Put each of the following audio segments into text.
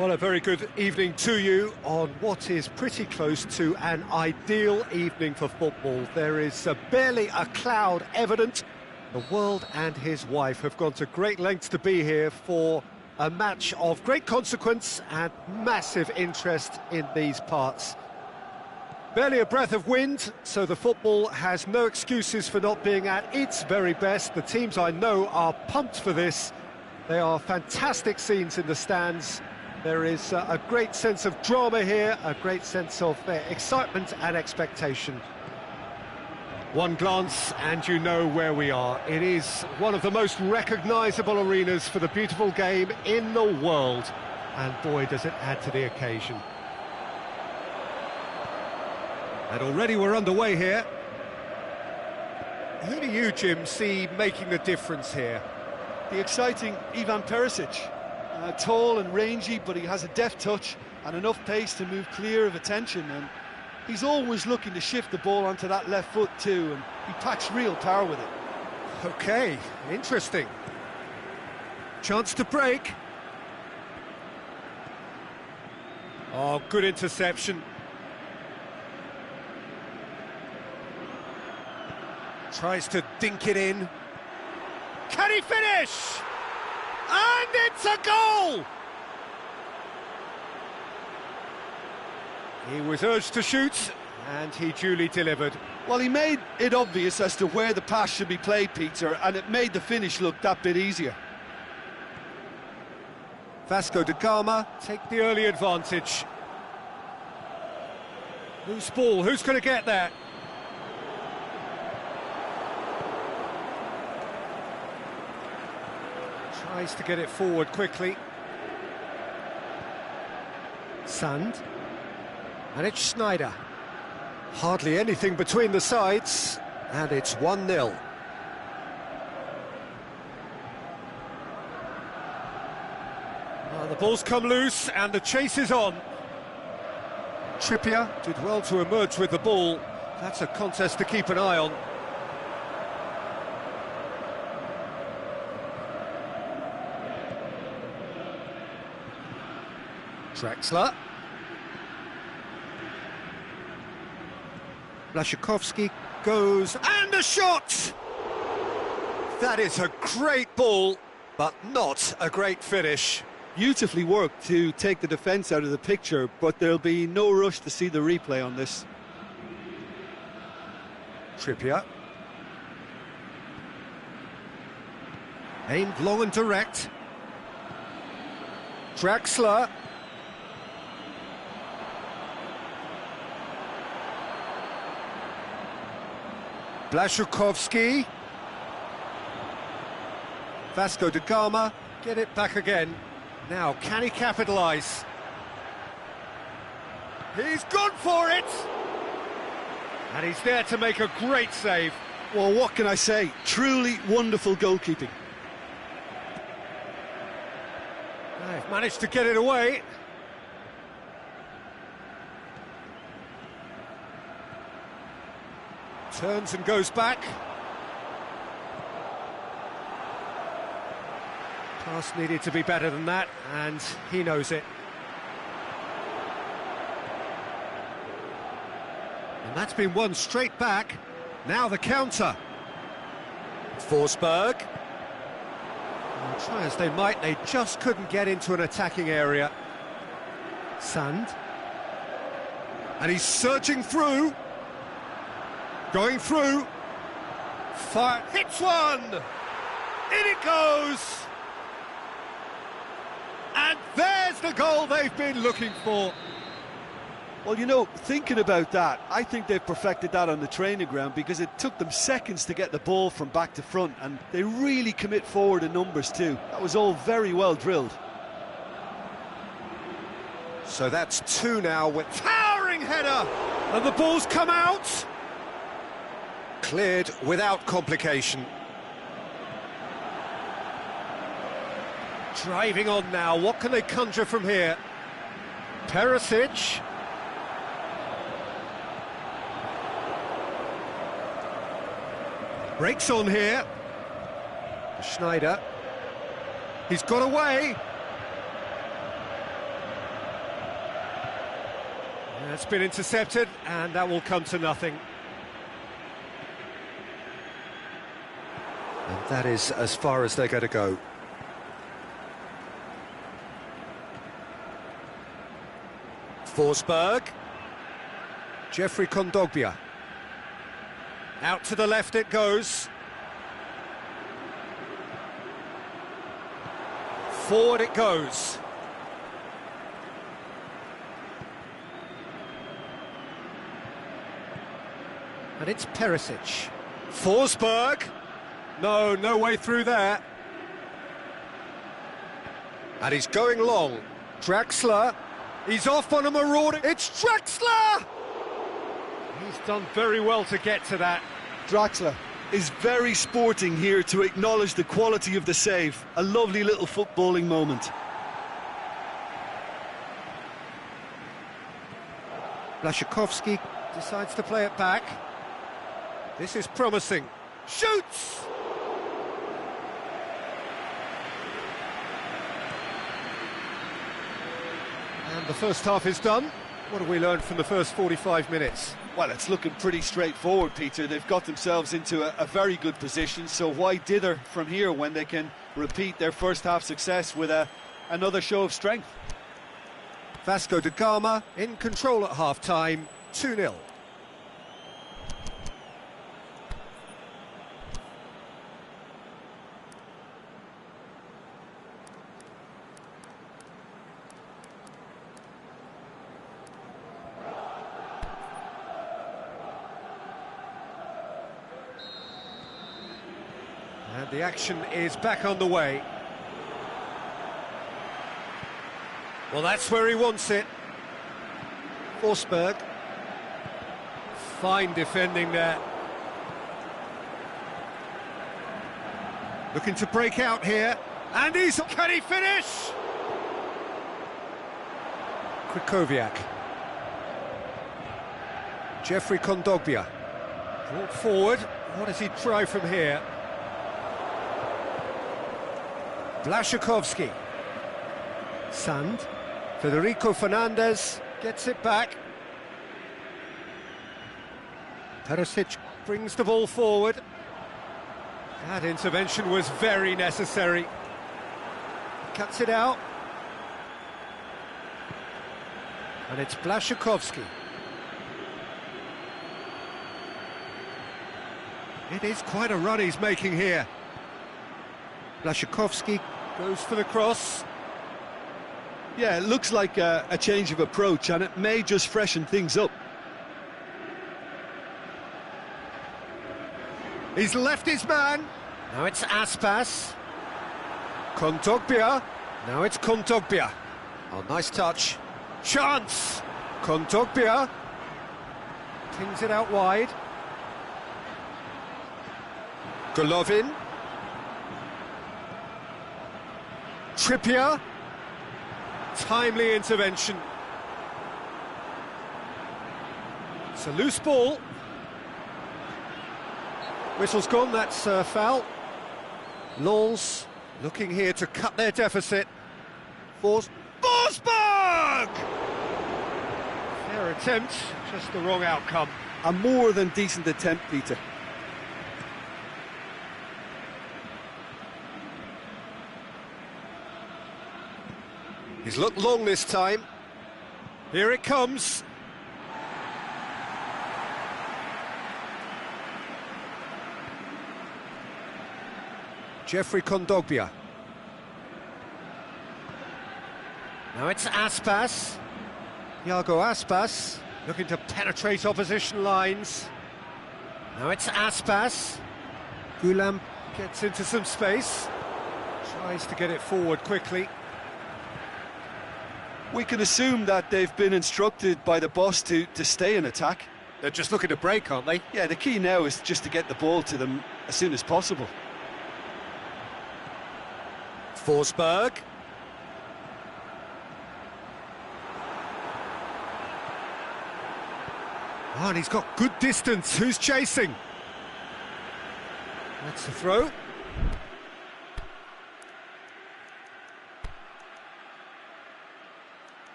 Well, a very good evening to you on what is pretty close to an ideal evening for football. There is barely a cloud evident. The world and his wife have gone to great lengths to be here for a match of great consequence and massive interest in these parts. Barely a breath of wind, so the football has no excuses for not being at its very best. The teams I know are pumped for this. They are fantastic scenes in the stands. There is a great sense of drama here, a great sense of excitement and expectation. One glance and you know where we are. It is one of the most recognisable arenas for the beautiful game in the world. And boy, does it add to the occasion. And already we're underway here. Who do you, Jim, see making the difference here? The exciting Ivan Perisic. Tall and rangy, but he has a deft touch and enough pace to move clear of attention, and he's always looking to shift the ball onto that left foot too, and he packs real power with it. Okay, interesting. Chance to break. Oh, good interception. Tries to dink it in. Can he finish? And it's a goal! He was urged to shoot, and he duly delivered. Well, he made it obvious as to where the pass should be played, Peter, and it made the finish look that bit easier. Vasco da Gama take the early advantage. Loose ball, who's going to get that? Tries to get it forward quickly. Sand. And it's Schneider. Hardly anything between the sides, and it's 1-0. Well, the ball's come loose, and the chase is on. Trippier did well to emerge with the ball. That's a contest to keep an eye on. Draxler. Blaszczykowski goes, and a shot! That is a great ball, but not a great finish. Beautifully worked to take the defence out of the picture, but there'll be no rush to see the replay on this. Trippier. Aimed long and direct. Draxler. Blaszczykowski. Vasco da Gama get it back again. Now, can he capitalise? He's gone for it! And he's there to make a great save. Well, what can I say? Truly wonderful goalkeeping. They've managed to get it away. Turns and goes back. Pass needed to be better than that, and he knows it. And that's been won straight back. Now the counter. Forsberg. Well, try as they might, they just couldn't get into an attacking area. Sand. And he's surging through. Going through. Fire. Hits one! In it goes! And there's the goal they've been looking for. Well, you know, thinking about that, I think they've perfected that on the training ground, because it took them seconds to get the ball from back to front, and they really commit forward in numbers too. That was all very well drilled. So that's two now with towering header, and the ball's come out. Cleared without complication. Driving on now, what can they conjure from here? Perisic. Breaks on here. Schneider. He's got away. It's been intercepted, and that will come to nothing. And that is as far as they're going to go. Forsberg. Jeffrey Kondogbia. Out to the left it goes. Forward it goes. And it's Perisic. Forsberg. No way through there. And he's going long. Draxler. He's off on a marauder. It's Draxler! He's done very well to get to that. Draxler is very sporting here to acknowledge the quality of the save. A lovely little footballing moment. Blaszczykowski decides to play it back. This is promising. Shoots! And the first half is done. What have we learned from the first 45 minutes? Well, it's looking pretty straightforward, Peter. They've got themselves into a very good position, so why dither from here when they can repeat their first half success with another show of strength? Vasco da Gama in control at half-time, 2-0. And the action is back on the way. Well, that's where he wants it. Forsberg. Fine defending there. Looking to break out here. And can he finish? Krychowiak. Jeffrey Kondogbia. Brought forward. What does he try from here? Blaszczykowski. Sand. Federico Fernandez gets it back. Perisic brings the ball forward. That intervention was very necessary. Cuts it out. And it's Blaszczykowski. It is quite a run he's making here. Blaszczykowski goes for the cross. Yeah, it looks like a change of approach, and it may just freshen things up. He's left his man. Now it's Aspas. Kondogbia. Now it's Kondogbia. Oh, nice touch. Chance. Kondogbia. Pings it out wide. Golovin. Trippier. Timely intervention. It's a loose ball. Whistle's gone, that's foul. Lens looking here to cut their deficit. Forsberg! Fair attempt, just the wrong outcome. A more than decent attempt, Peter. He's looked long this time. Here it comes. Jeffrey Kondogbia. Now it's Aspas. Iago Aspas looking to penetrate opposition lines. Now it's Aspas. Gulam gets into some space. Tries to get it forward quickly. We can assume that they've been instructed by the boss to stay in attack. They're just looking to break, aren't they? Yeah, the key now is just to get the ball to them as soon as possible. Forsberg. Oh, and he's got good distance. Who's chasing? That's the throw.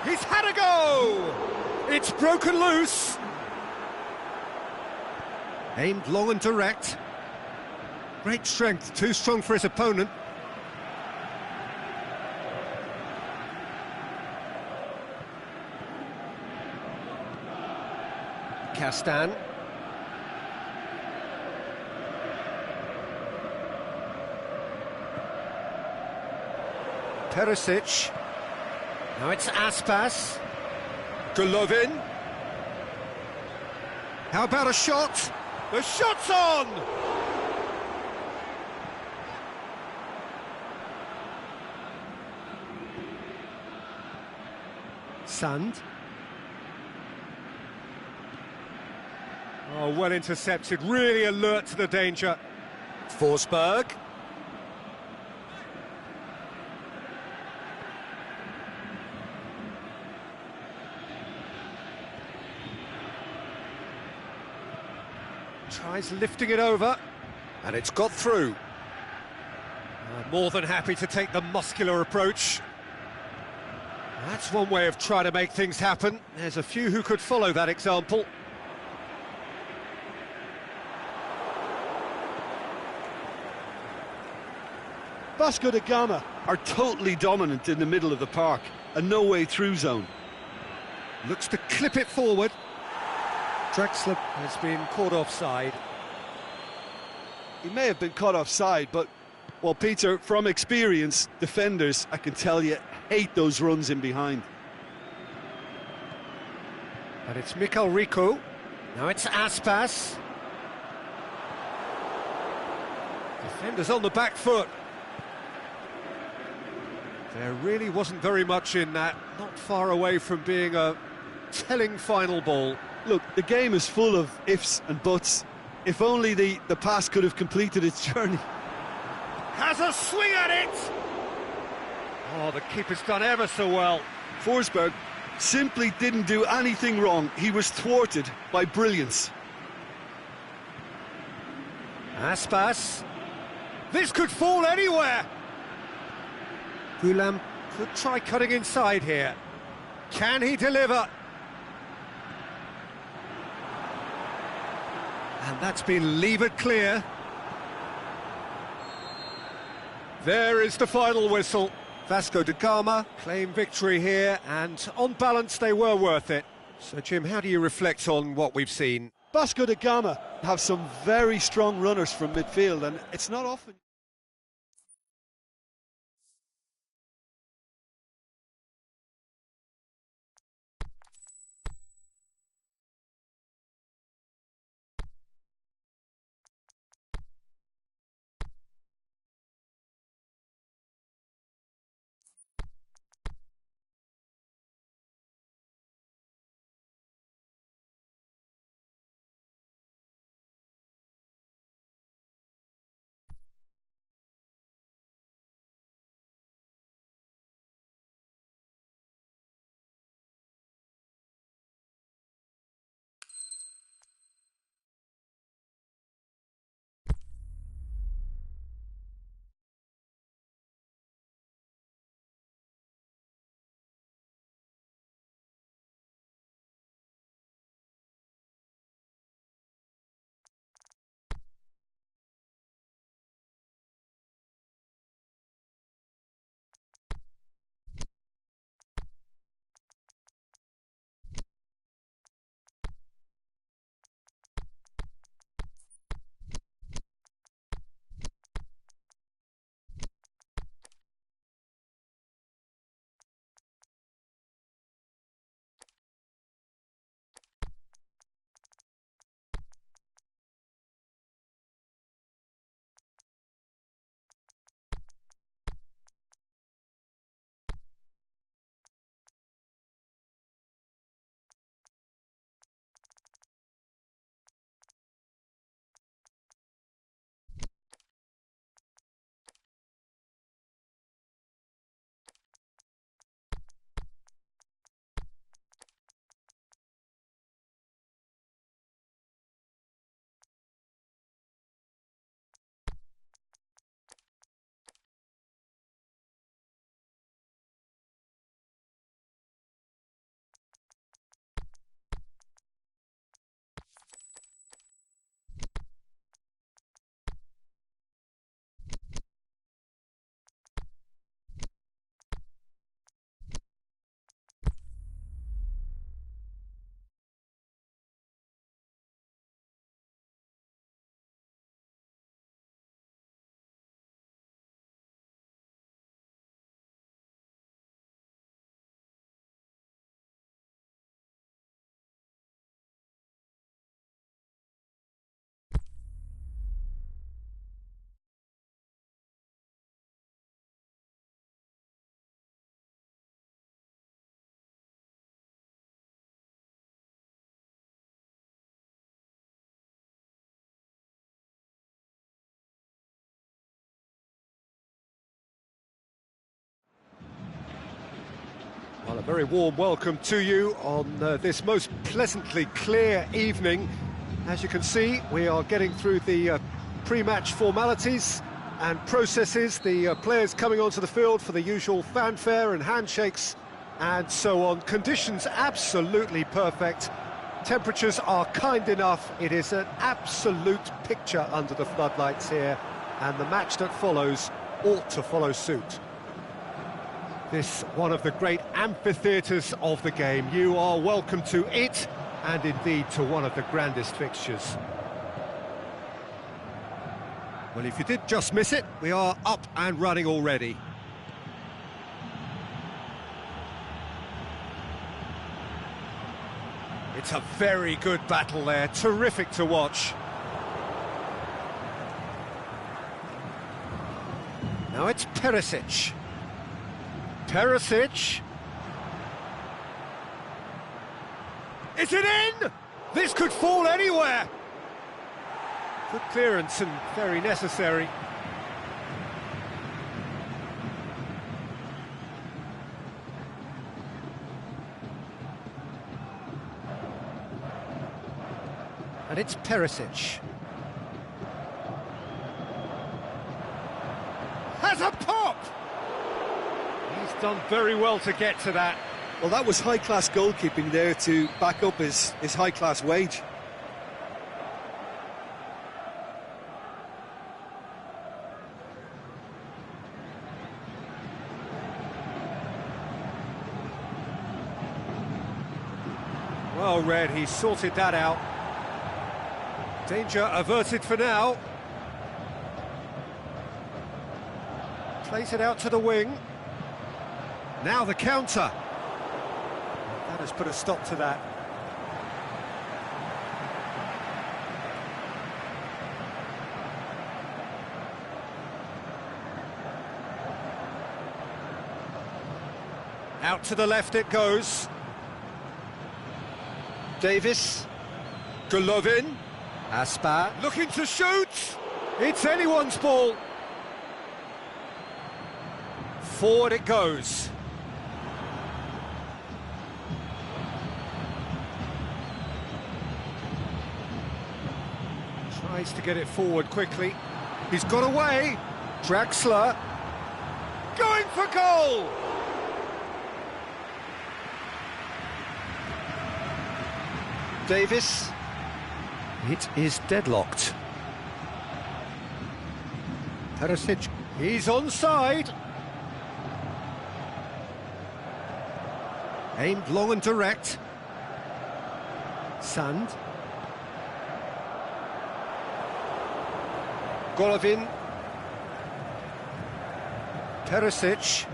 He's had a go! It's broken loose. Aimed long and direct. Great strength, too strong for his opponent. Castan. Perisic. Now it's Aspas. Golovin. How about a shot? The shot's on! Sand. Oh, well intercepted, really alert to the danger. Forsberg. Tries lifting it over, and it's got through. More than happy to take the muscular approach. That's one way of trying to make things happen. There's a few who could follow that example. Vasco da Gama are totally dominant in the middle of the park, a no-way-through zone. Looks to clip it forward. Drexler has been caught offside. He may have been caught offside, but, well, Peter, from experience, defenders, I can tell you, hate those runs in behind. And it's Mikkel Rico. Now it's Aspas. Defenders on the back foot. There really wasn't very much in that, not far away from being a telling final ball. Look, the game is full of ifs and buts. If only the pass could have completed its journey. Has a swing at it! Oh, the keeper's done ever so well. Forsberg simply didn't do anything wrong. He was thwarted by brilliance. Aspas. This could fall anywhere! Gulam could try cutting inside here. Can he deliver? And that's been levered clear. There is the final whistle. Vasco da Gama claim victory here, and on balance they were worth it. So Jim, how do you reflect on what we've seen? Vasco da Gama have some very strong runners from midfield, and it's not often Well, a very warm welcome to you on this most pleasantly clear evening. As you can see, we are getting through the pre-match formalities and processes, the players coming onto the field for the usual fanfare and handshakes and so on. Conditions absolutely perfect. Temperatures are kind enough. It is an absolute picture under the floodlights here, and the match that follows ought to follow suit. This one of the great amphitheatres of the game. You are welcome to it, and indeed to one of the grandest fixtures. Well, if you did just miss it, we are up and running already. It's a very good battle there, terrific to watch. Now it's Perisic. Perisic. Is it in? This could fall anywhere. Good clearance and very necessary. And it's Perisic. Has a pop! He's done very well to get to that. Well, that was high-class goalkeeping there to back up his high-class wage. Well read, he sorted that out. Danger averted for now. Plays it out to the wing. Now the counter. That has put a stop to that. Out to the left it goes. Davis. Golovin. Aspa. Looking to shoot. It's anyone's ball. Forward it goes. Tries to get it forward quickly. He's got away. Draxler. Going for goal! Davis. It is deadlocked. Perisic. He's onside. Aimed long and direct. Sand. Golovin. Perisic.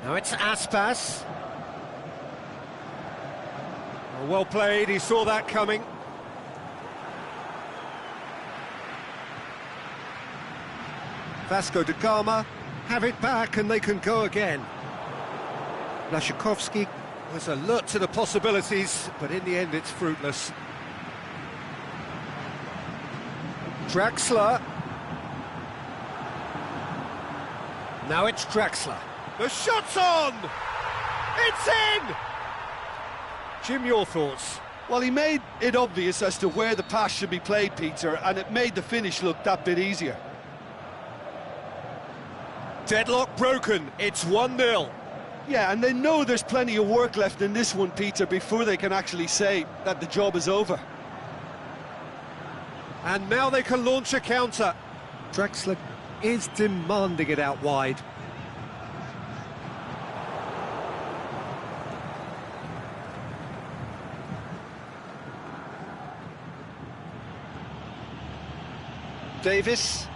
Now it's Aspas. Well played, he saw that coming. Vasco da Gama have it back and they can go again. Blaszczykowski was alert to the possibilities, but in the end it's fruitless. Draxler. Now it's Draxler. The shot's on! It's in! Jim, your thoughts? Well, he made it obvious as to where the pass should be played, Peter, and it made the finish look that bit easier. Deadlock broken, it's 1-0. Yeah, and they know there's plenty of work left in this one, Peter, before they can actually say that the job is over. And now they can launch a counter. Draxler is demanding it out wide. Davis.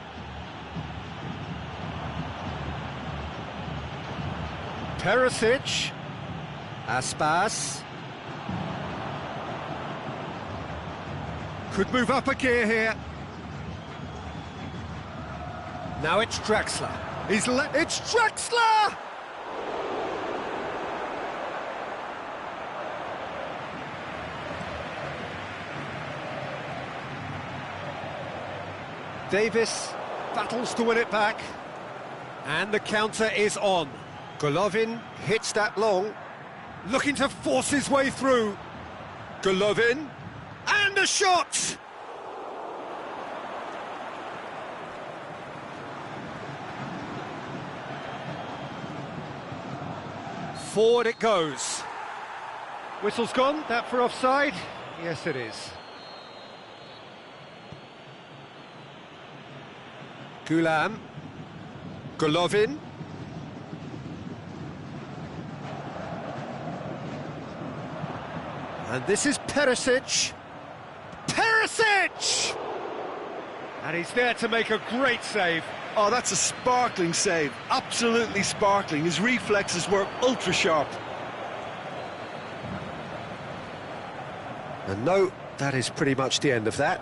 Perisic. Aspas. Could move up a gear here. Now it's Draxler. It's Draxler! Davis battles to win it back. And the counter is on. Golovin hits that long, looking to force his way through. Golovin, and a shot! Forward it goes. Whistle's gone, that for offside? Yes, it is. Gulam, Golovin. And this is Perisic. Perisic! And he's there to make a great save. Oh, that's a sparkling save. Absolutely sparkling. His reflexes were ultra sharp. And no, that is pretty much the end of that.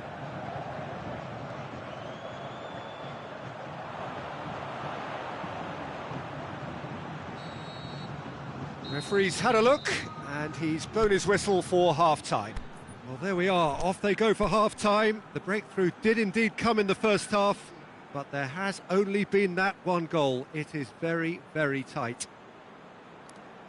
Referee's had a look, and he's blown his whistle for half-time. Well, there we are, off they go for half-time. The breakthrough did indeed come in the first half, but there has only been that one goal. It is very, very tight.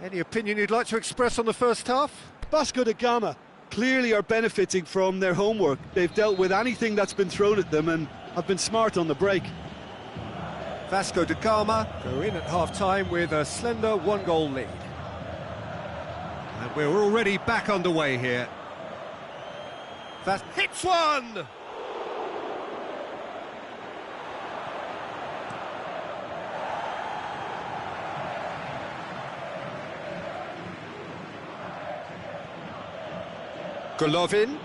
Any opinion you'd like to express on the first half? Vasco da Gama clearly are benefiting from their homework. They've dealt with anything that's been thrown at them and have been smart on the break. Vasco da Gama go in at half-time with a slender one-goal lead. And we're already back underway here. Hits one! Golovin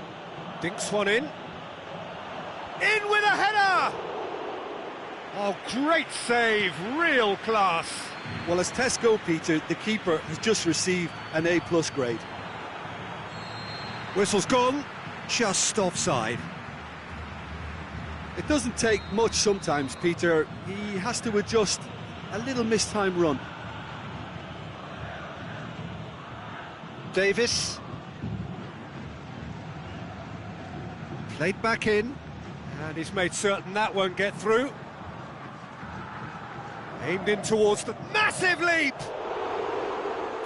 dinks one in. In with a header! Oh, great save, real class. Well, as tests go, Peter, the keeper has just received an A+ grade. Whistle's gone, just offside. It doesn't take much sometimes, Peter. He has to adjust a little mistimed run. Davis. Played back in, and he's made certain that won't get through. Aimed in towards the massive leap!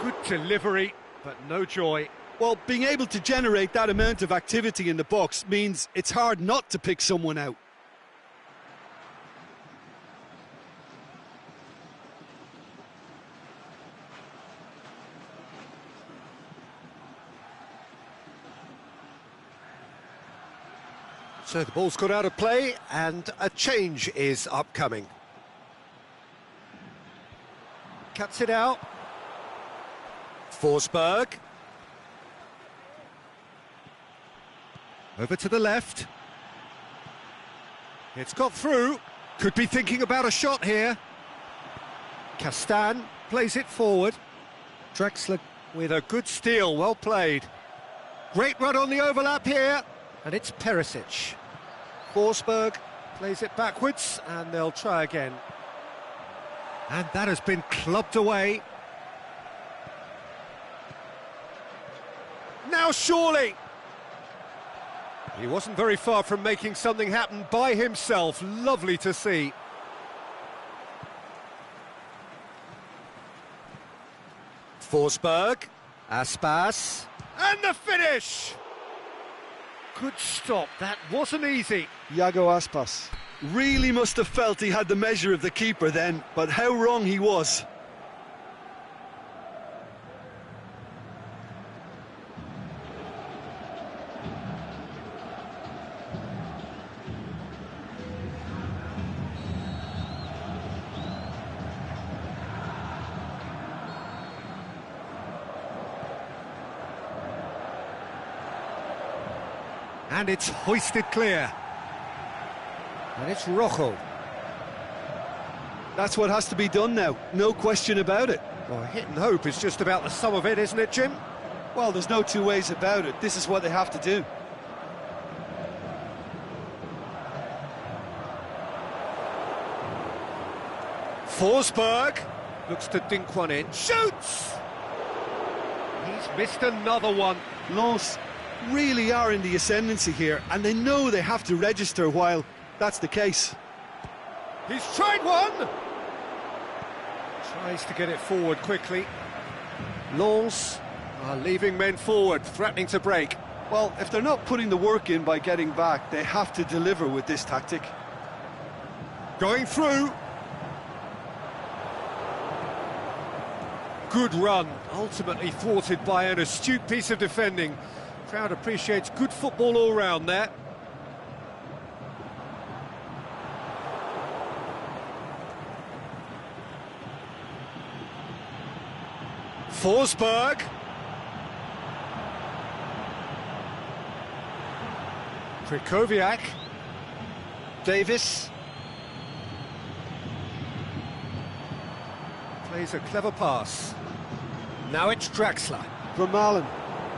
Good delivery, but no joy. Well, being able to generate that amount of activity in the box means it's hard not to pick someone out. So the ball's got out of play, and a change is upcoming. Cuts it out. Forsberg. Over to the left. It's got through. Could be thinking about a shot here. Castan plays it forward. Drexler with a good steal, well played. Great run on the overlap here, and it's Perisic. Forsberg plays it backwards, and they'll try again. And that has been clubbed away. Now surely! He wasn't very far from making something happen by himself. Lovely to see. Forsberg, Aspas, and the finish! Good stop, that wasn't easy. Iago Aspas really must have felt he had the measure of the keeper then, but how wrong he was. And it's hoisted clear. And it's Rojo. That's what has to be done now, no question about it. Well, hit and hope is just about the sum of it, isn't it, Jim? Well, there's no two ways about it. This is what they have to do. Forsberg looks to dink one in. Shoots! He's missed another one. Lens really are in the ascendancy here, and they know they have to register while that's the case. He's tried one! Tries to get it forward quickly. Lens are leaving men forward, threatening to break. Well, if they're not putting the work in by getting back, they have to deliver with this tactic. Going through. Good run, ultimately thwarted by an astute piece of defending. Crowd appreciates good football all round there. Forsberg. Krychowiak. Davis. Plays a clever pass. Now it's Draxler. Vermaelen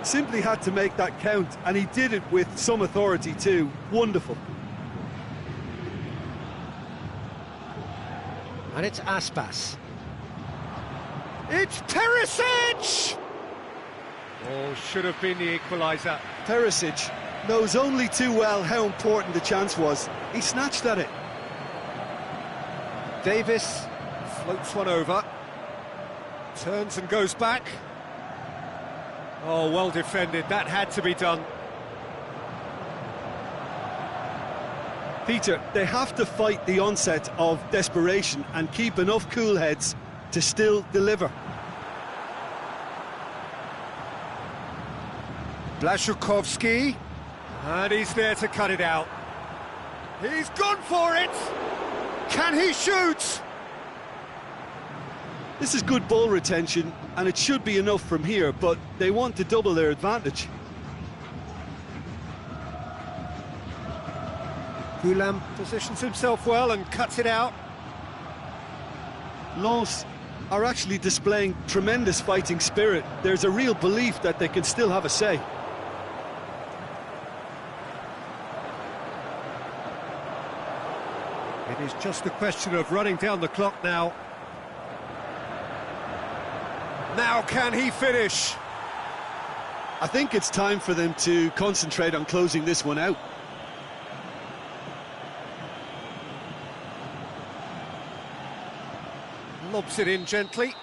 simply had to make that count, and he did it with some authority too. Wonderful. And it's Aspas. It's Perisic! Oh, should have been the equaliser. Perisic knows only too well how important the chance was. He snatched at it. Davis floats one over. Turns and goes back. Oh, well defended. That had to be done. Peter, they have to fight the onset of desperation and keep enough cool heads to still deliver. Blaszczykowski. And he's there to cut it out. He's gone for it! Can he shoot? This is good ball retention, and it should be enough from here, but they want to double their advantage. Gulam positions himself well and cuts it out. Lens are actually displaying tremendous fighting spirit. There's a real belief that they can still have a say. It is just a question of running down the clock now. Now can he finish? I think it's time for them to concentrate on closing this one out. Lobs it in gently.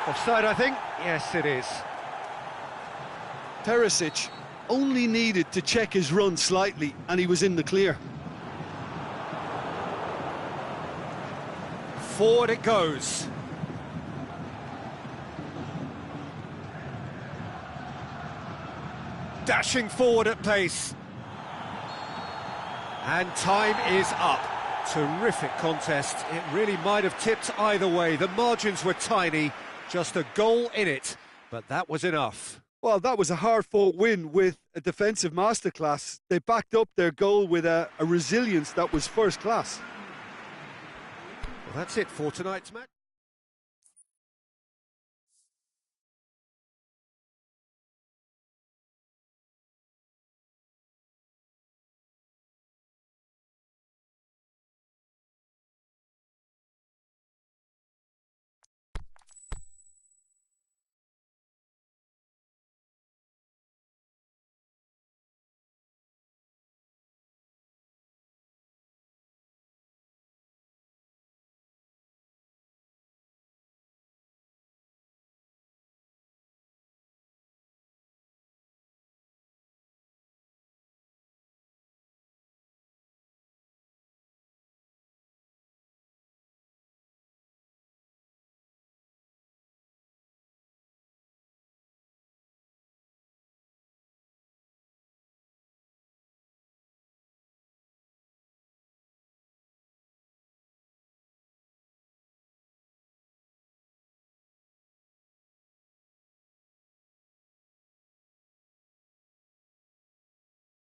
Offside, I think. Yes, it is. Perisic only needed to check his run slightly, and he was in the clear. Forward it goes. Dashing forward at pace. And time is up. Terrific contest. It really might have tipped either way. The margins were tiny, just a goal in it, but that was enough. Well, that was a hard-fought win with a defensive masterclass. They backed up their goal with a resilience that was first class. Well, that's it for tonight's match.